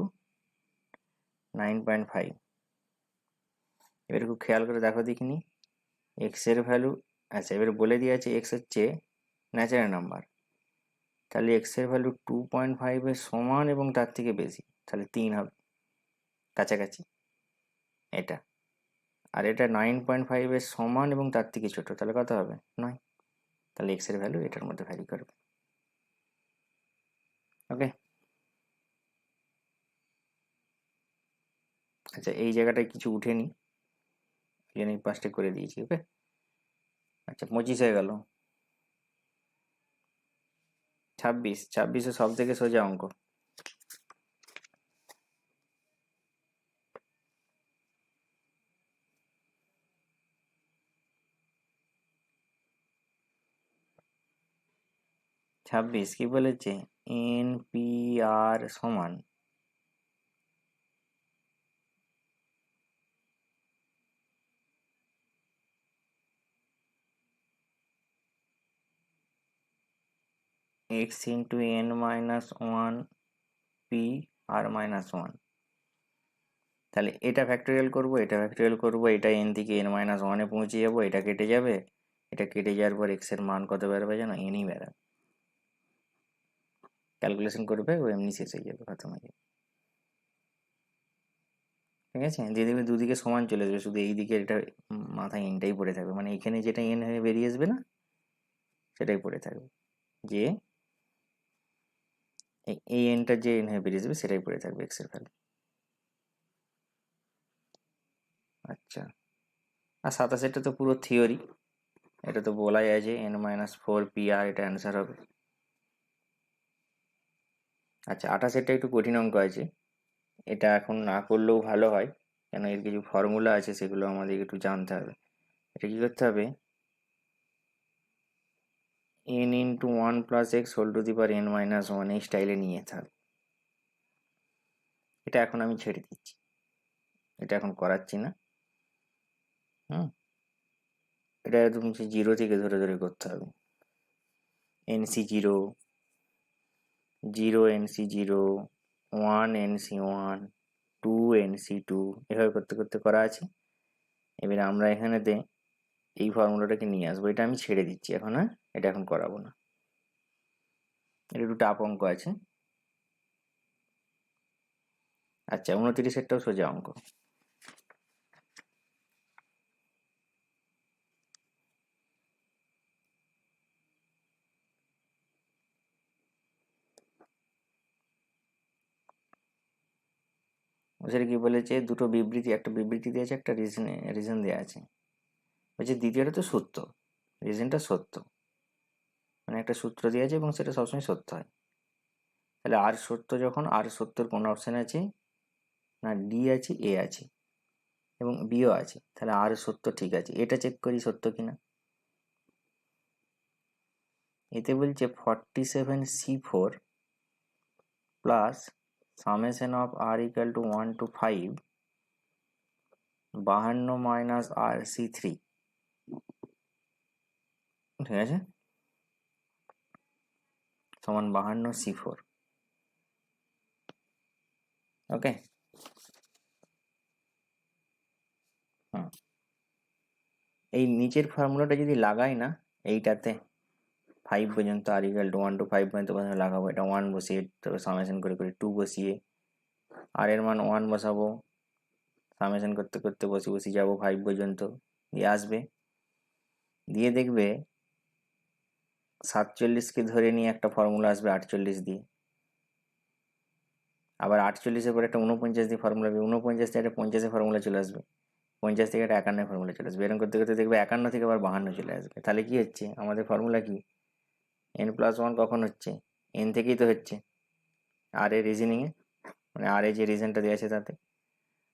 9.5। এবারে খুব খেয়াল করে দেখো দেখিনি, x এর ভ্যালু, আচ্ছা এবারে বলে দিয়েছে x হচ্ছে ন্যাচারাল নাম্বার, তাহলে x এর ভ্যালু 2.5 এর সমান এবং তার থেকে বেশি, তাহলে 3 হবে। কাছাকাছি এটা, আর এটা 9.5-এর সমান এবং তার থেকে ছোট, তাহলে কত হবে? 9। তাহলে এক্স এর ভ্যালু এটার মধ্যে ভ্যারি করবে। ওকে, আচ্ছা এই জায়গাটায় কিছু উঠেনি, এই পাঁচটা করে দিয়েছি। ওকে, আচ্ছা 25 হয়ে গেল। 26, 26 সব থেকে সোজা অঙ্ক। ছাব্বিশ কি বলেছে? এন পি আর সমান x into N minus one P R minus one. তাহলে এটা ফ্যাক্টোরিয়াল করবো, এটা ফ্যাক্টোরিয়াল করবো, এটা এন থেকে এন মাইনাস ওয়ানে পৌঁছে যাবো, এটা কেটে যাবে, এটা কেটে যাওয়ার পর এক্স এর মান কত বেরোবে জানো? এনই বেরোবে। ক্যালকুলেশন করবে ও এমনি শেষ হয়ে যাবে, খতম হয়ে যাবে। ঠিক আছে, দিয়ে দেখবে দুদিকে সমান চলে যাবে, শুধু এই দিকে এটা মাথায় এনটাই পড়ে থাকবে, মানে এখানে যেটা এন হয়ে বেরিয়ে আসবে না সেটাই পড়ে থাকবে, যে এই এনটা যে এন হয়ে বেরিয়ে আসবে সেটাই পড়ে থাকবে এক্স এর ভ্যালু। আচ্ছা, আর 27 তো পুরো থিওরি, এটা তো বলাই আছে n-4 pr, এটা অ্যান্সার হবে। আচ্ছা 28 একটু কঠিন অঙ্ক আছে, এটা এখন না করলেও ভালো হয়, কেন এর কিছু ফর্মুলা আছে সেগুলো আমাদের একটু জানতে হবে। এটা কি করতে হবে? n into one plus X whole to the power n minus one, এই স্টাইলে নিয়ে যেতে হবে। এটা এখন আমি ছেড়ে দিচ্ছি, এটা এখন করাচ্ছি না। হুম, এটা একদম জিরো থেকে ধরে ধরে করতে হবে। NC zero, zero NC zero, one NC one, two NC two, এভাবে করতে করতে করা আছে। এবারে আমরা এখানেতে এই ফর্মুলাটাকে নিয়ে আসবো, এটা আমি ছেড়ে দিচ্ছি এখন, হ্যাঁ এটা এখন করাবো না, এটা একটু টাফ অঙ্ক আছে। আচ্ছা 29-এরটাও সোজা অঙ্ক। সেটা কি বলেছে? দুটো বিবৃতি, একটা বিবৃতি দেওয়া আছে, একটা রিজন দেওয়া আছে। বলছে দ্বিতীয়টা তো সত্য, রিজনটা সত্য, মানে একটা সূত্র দেওয়া আছে এবং সেটা সবসময় সত্য হয়। তাহলে আর সত্য যখন, আর সত্যর কোন অপশন আছে না? ডি আছে, এ আছে এবং বিও আছে, তাহলে আর সত্য ঠিক আছে। এটা চেক করি সত্য কিনা। এতে বলছে 47c4 plus summation of R equal to 1 to 5, 52 minus R C three, ঠিক আছে, সমান 52c4। ওকে, হুম, এই নিচের ফর্মুলাটা যদি লাগাই না এইটাতে, 5 পর্যন্ত আর ইকুয়াল টু 1 to 5 পর্যন্ত লাগাবো, এটা 1 বসিয়ে তবে সামেশন করে করে 2 বসিয়ে আর এর মান 1 বসাবো, সামেশন করতে করতে বসে বসে যাবো 5 পর্যন্ত, দিয়ে আসবে, দিয়ে দেখবে 47কে ধরে নিয়ে একটা ফর্মুলা আসবে 48 দিয়ে, আবার 48-এর পরে একটা 49 দিয়ে ফর্মুলা আসবে, 49 থেকে একটা 50-এর ফর্মুলা চলে আসবে, 50 থেকে একটা 51 ফর্মুলা চলে আসবে, এরকম করতে করতে দেখবে 51 থেকে আবার 52 চলে আসবে। তাহলে কি হচ্ছে আমাদের ফর্মুলা? কি n+1 কখন হচ্ছে? n থেকেই তো হচ্ছে, আর এর রিজনিংয়ে, মানে আর এ যে রিজনটা দেওয়া আছে তাতে।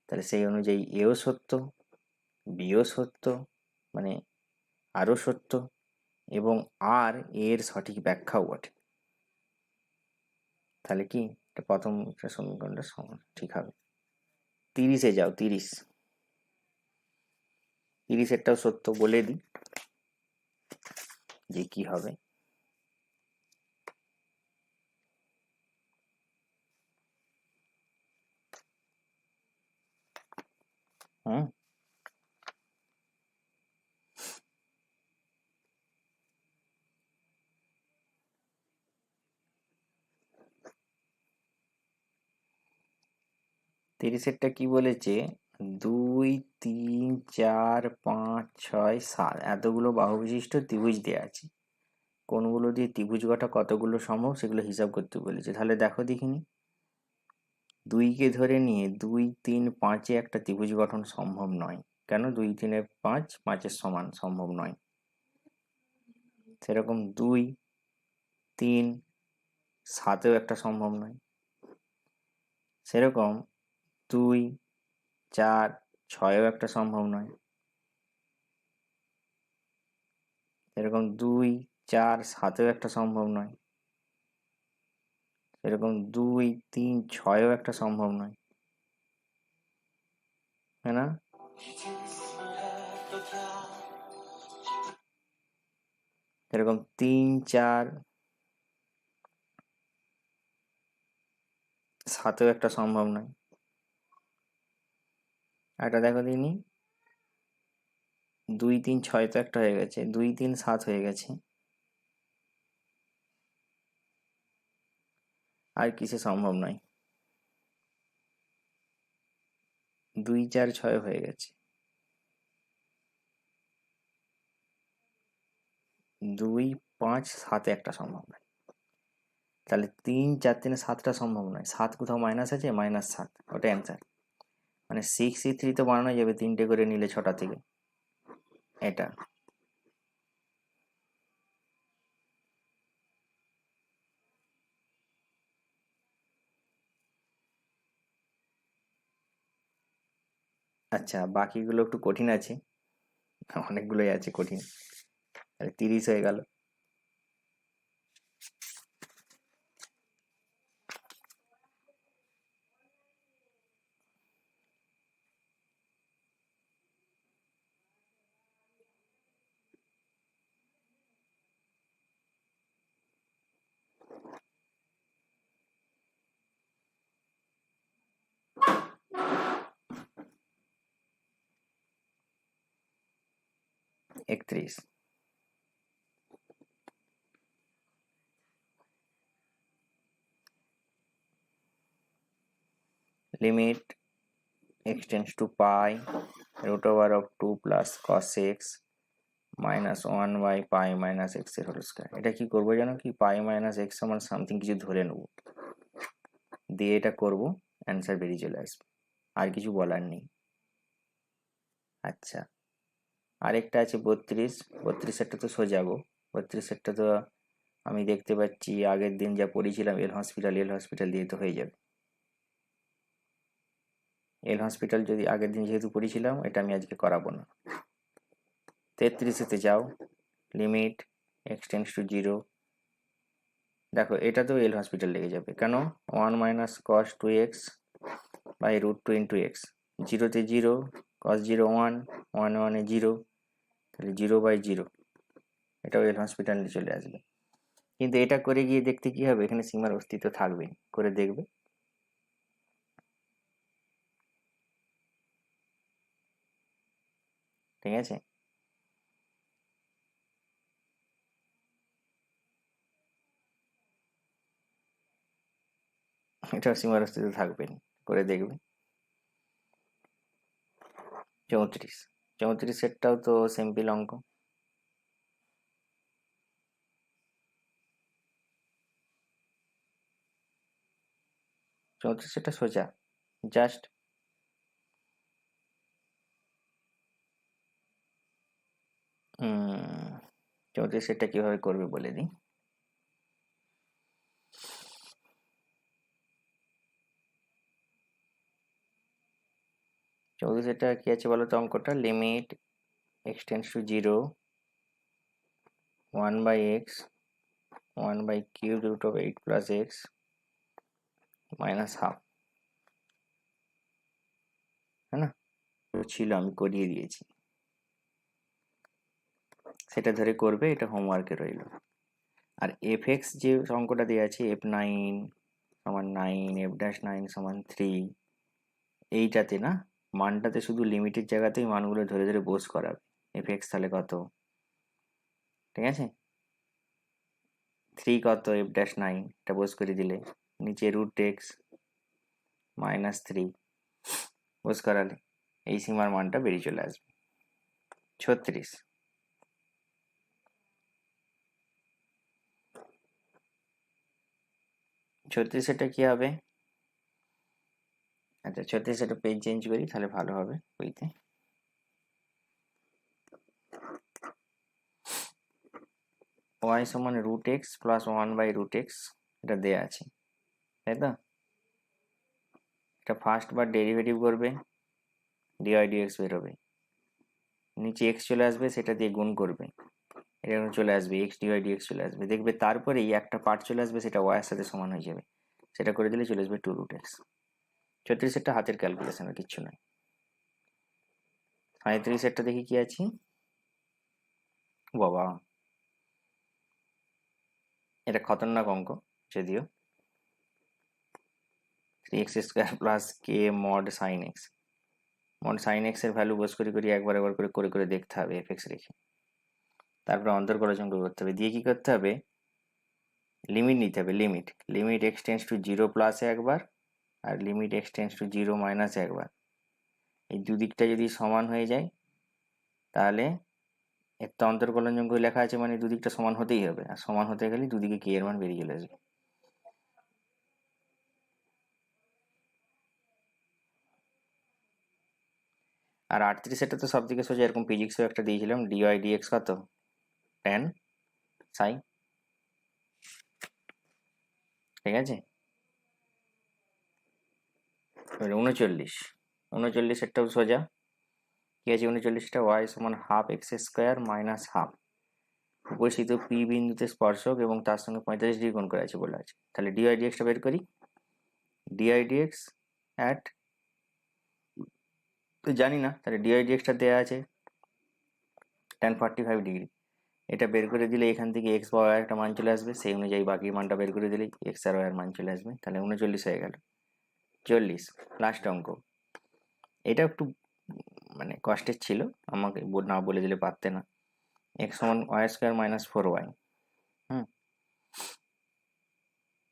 তাহলে সেই অনুযায়ী এও সত্য, বিও সত্য, মানে আরও সত্য, এবং আর এর সঠিক ব্যাখ্যাও বটে। তাহলে কি এটা প্রথম সমীকরণটা ঠিক হবে। 30-এ যাও, 30-এরটাও সত্য বলে দিই যে কি হবে। হুম, 30-এরটা কি বলেছে? 2, 3, 4, 5, 6, 7 এতগুলো বাহু বিশিষ্ট ত্রিভুজ দেওয়া আছে। কোনগুলো দিয়ে ত্রিভুজ গঠা কতগুলো সম্ভব সেগুলো হিসাব করতে বলেছে। তাহলে দেখো দেখিনি, 2কে ধরে নিয়ে 2, 3, 5-এ একটা ত্রিভুজ গঠন সম্ভব নয়। কেন? 2, 3, 5, 5-এর সমান সম্ভব নয়। সেরকম 2, 3, 7-এও একটা সম্ভব নয়। সেরকম 2, 4, 6-এও একটা সম্ভব নয়। এরকম 2, 4, 7-এও একটা সম্ভব নয়। এরকম 2, 3, 6-এও একটা সম্ভব নয়, তাই না? এরকম 3, 4, 7-এও একটা সম্ভব নয়। একটা দেখো দিনি, 2, 3, 6 তো একটা হয়ে গেছে, 2, 3, 7 হয়ে গেছে। আর কিসে সম্ভব নয়? 2, 4, 6 হয়ে গেছে। 2, 5, 7-এ একটা সম্ভব নয়। তাহলে 3, 4, 3, 7টা সম্ভব নয়। 7 কোথাও মাইনাস আছে? -7, ওটা অ্যান্সার। মানে 6C3 তো বানানো যাবে 3টে করে নিলে 6টা থেকে। এটা আচ্ছা, বাকিগুলো একটু কঠিন আছে, অনেকগুলোই আছে কঠিন। তাহলে 30 হয়ে গেল। একত্রিশ। Limit x tends to pi √2 plus cos x minus 1/π minus x এর হোল স্কয়ার। এটা কি করবো জানো? কি পাই মাইনাস x সমান সামথিং কিছু ধরে নেবো, দিয়ে এটা করবো, অ্যান্সার বেরিয়ে চলে আসবে। আর কিছু বলার নেই। আচ্ছা, আরেকটা আছে 32। 32-এরটা তো সোজাবো। 32-এরটা তো আমি দেখতে পাচ্ছি আগের দিন যা পড়েছিলাম এল হসপিটাল দিয়ে তো হয়ে যাবে। এল হসপিটাল যদি আগের দিন যেহেতু পড়েছিলাম, এটা আমি আজকে করাবো না। 33-এতে যাও, লিমিট x টেন্ডস টু 0। দেখো এটা তো এল হসপিটাল লেগে যাবে, কেন? 1 minus cos 2x by √2 into x. 0-তে 0, cos 0 1, 1 1-এ 0, তাহলে 0/0। এটাও এল হসপিটালে চলে আসবে। কিন্তু এটা করে গিয়ে দেখতে কি হবে? এখানে সীমার অস্তিত্ব থাকবে, করে দেখবে। ঠিক আছে, এটাও সীমার অস্তিত্ব থাকবে, করে দেখবে। 34। 34-এরটাও তো সিম্পল অঙ্ক। 34-এরটা সোজা, জাস্ট 34-এরটা কিভাবে করবে বলে দিই। এটা কি আছে বলো তো অঙ্কটা? Limit x tends two 0, 1/x 1/3 √ 8 plus x minus half, হ্যাঁ না? ছিল, আমি করিয়ে দিয়েছি, সেটা ধরে করবে। এটা হোমওয়ার্কে রইল। আর f(x) যে অঙ্কটা দেওয়া আছে, f9 সমান 9, f'9 সমান 3, এইটাতে না মানটাতে শুধু লিমিটের জায়গাতেই মানগুলো ধরে ধরে বোস করাবে। f(x) তাহলে কত? ঠিক আছে, 3 কত? f'9 এটা বোস করে দিলে নিচে √x মাইনাস 3, বোস করালে এই সীমার মানটা বেরিয়ে চলে আসবে 36। এটা কি হবে? আচ্ছা 36 এটা পেজ চেঞ্জ করি তাহলে ভালো হবে বইতে। y সমান √x প্লাস 1/√x এটা দেয়া আছে, তাই তো? এটা ফার্স্ট বার ডেরিভেটিভ করবে, dy dx বেরোবে, নিচে x চলে আসবে, সেটা দিয়ে গুণ করবে, এটা চলে আসবে x dy dx চলে আসবে, দেখবে তারপরেই একটা পার্ট চলে আসবে, সেটা y এর সাথে সমান হয়ে যাবে, সেটা করে দিলে চলে আসবে 2√x। 36 এটা হাতের ক্যালকুলেশন, আর কিচ্ছু নয়। 35 এটা দেখি কি আছে। বাবা, এটা খতরনাক অঙ্ক যদিও। 3x² প্লাস কে mod sine x. Mod sine x এর ভ্যালু বস করে একবার করে দেখতে হবে এফএক্স রেখে, তারপরে অন্তর্গলজন করতে হবে, দিয়ে কি করতে হবে, লিমিট নিতে হবে, লিমিট এক্স টেন্স টু 0 প্লাসে একবার, আর লিমিট এক্স টেন্স টু 0 মাইনাসে একবার। এই দুদিকটা যদি সমান হয়ে যায় তাহলে এর তো অন্তর্কলনযোগ্য লেখা আছে, মানে দুদিকটা সমান হতেই হবে, আর সমান হতে গেলে দুদিকে কে এর মান বেরিয়ে চলে আসবে। আর 38 এটা তো সব দিকে সোজা, এরকম ফিজিক্সেও একটা দিয়েছিলাম, ডিওয়াই ডিএক্স কত, tan সাই, ঠিক আছে। এবার 39 এরটাও সোজা, কি আছে 39টা, ওয়াই সমান হাফ x² মাইনাস হাফ, উপস্থিত পি বিন্দুতে স্পর্শক এবং তার সঙ্গে 45 ডিগ্রি কোণ করে আছে বলে আছে। তাহলে ডিওয়াই ডিএক্সটা বের করি, ডিআই ডিএক্স অ্যাট, তো জানি না, তাহলে ডিআই ডিএক্সটা দেওয়া আছে tan 45 ডিগ্রি, এটা বের করে দিলে এখান থেকে এক্স বা ওয়াই একটা মান চলে আসবে, সেই অনুযায়ী বাকি মানটা বের করে দিলেই এক্স আর ওয়াই এর মান চলে আসবে, তাহলে 39 হয়ে গেল। 40 লাস্ট অঙ্ক, এটা একটু মানে কষ্টের ছিল, আমাকে না বলে দিলে পারতে না। এক্স সমান y² মাইনাস 4y।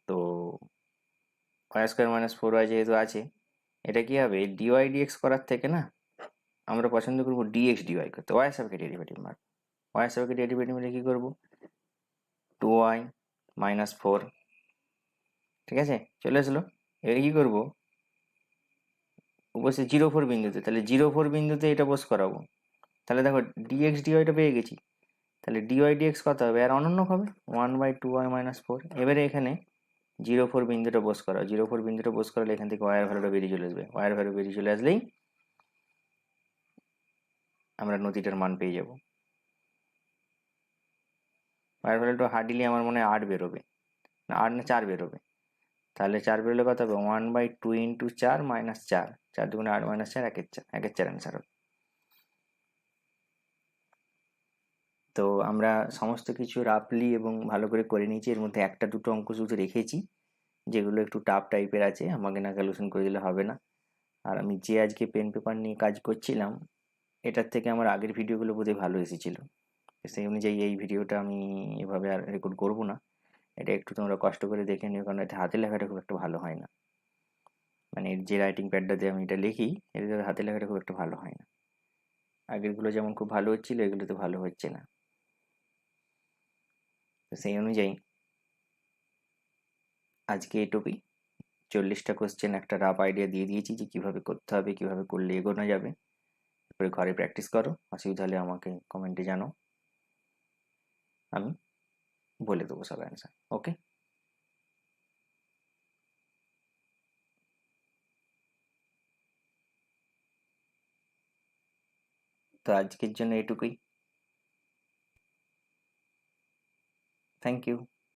তো y² মাইনাস 4y যেহেতু আছে, এটা কি হবে, ডিওয়াই ডিএক্স করার থেকে না আমরা পছন্দ করবো ডিএক্স ডিওয়াই করতে, ওয়াই সাপেক্ষে ডেরিভেটিভ মারব। ওয়াই সাপেক্ষে ডেরিভেটিভ মিলে কি করবো, 2y মাইনাস 4, ঠিক আছে, চলে আসলো। এবার কি করবো, উপস্থিত 0 4 বিন্দুতে, তাহলে 0 4 বিন্দুতে এটা বস করাবো, তাহলে দেখো ডিএক্স ডিওয়াইটা পেয়ে গেছি, তাহলে ডিওয়াই ডিএক্স কত হবে, আর অনন্য হবে 1/2y মাইনাস 4। এবারে এখানে 0 4 বিন্দুটা বস করা, 0 4 বিন্দুটা বস করালে এখান থেকে ওয়াইয়ের ভ্যালুটা বেরিয়ে চলে আসবে, ওয়াইয়ের ভ্যালু বেরিয়ে চলে আসলেই আমরা নতিটার মান পেয়ে যাব। ওয়াইয়ের ভ্যালুটা হার্ডলি আমার মনে হয় 8 বেরোবে, না 8 না 4 বেরোবে, তাহলে 4 বেরোলে কত হবে, 1/2 ইন্টু 4 মাইনাস 4, 4 দুগুণে 8 মাইনাস 4, 1/4 অ্যান্সার হবে। তো আমরা সমস্ত কিছু রাফলি এবং ভালো করে নিয়েছি, এর মধ্যে একটা দুটো অঙ্ক শুধু রেখেছি যেগুলো একটু টাফ টাইপের আছে, আমাকে না ক্যালকুলেশন করে দিলে হবে না। আর আমি যে আজকে পেন পেপার নিয়ে কাজ করছিলাম, এটার থেকে আমার আগের ভিডিওগুলো বোধহয় ভালো এসেছিলো, সেই অনুযায়ী এই ভিডিওটা আমি এভাবে আর রেকর্ড করবো না। এটা একটু তোমরা কষ্ট করে দেখে নিও, কারণ এটা হাতে লেখাটা খুব একটা ভালো হয় না, মানে যে রাইটিং প্যাডটাতে আমি এটা লিখি এটাতে হাতে লেখাটা খুব একটা ভালো হয় না। আগেরগুলো যেমন খুব ভালো হচ্ছিলো, এগুলো তো ভালো হচ্ছে না। তো সেই অনুযায়ী আজকে এটুকুই। 40টা কোশ্চেন একটা রাফ আইডিয়া দিয়ে দিয়েছি যে কীভাবে করতে হবে, কীভাবে করলে এগোনো যাবে। এরপরে ঘরে প্র্যাকটিস করো, অসুবিধা হলে আমাকে কমেন্টে জানাও, আমি বলে দেবো সব অ্যান্সার। ওকে, তো আজকের জন্য এটুকুই। Thank you.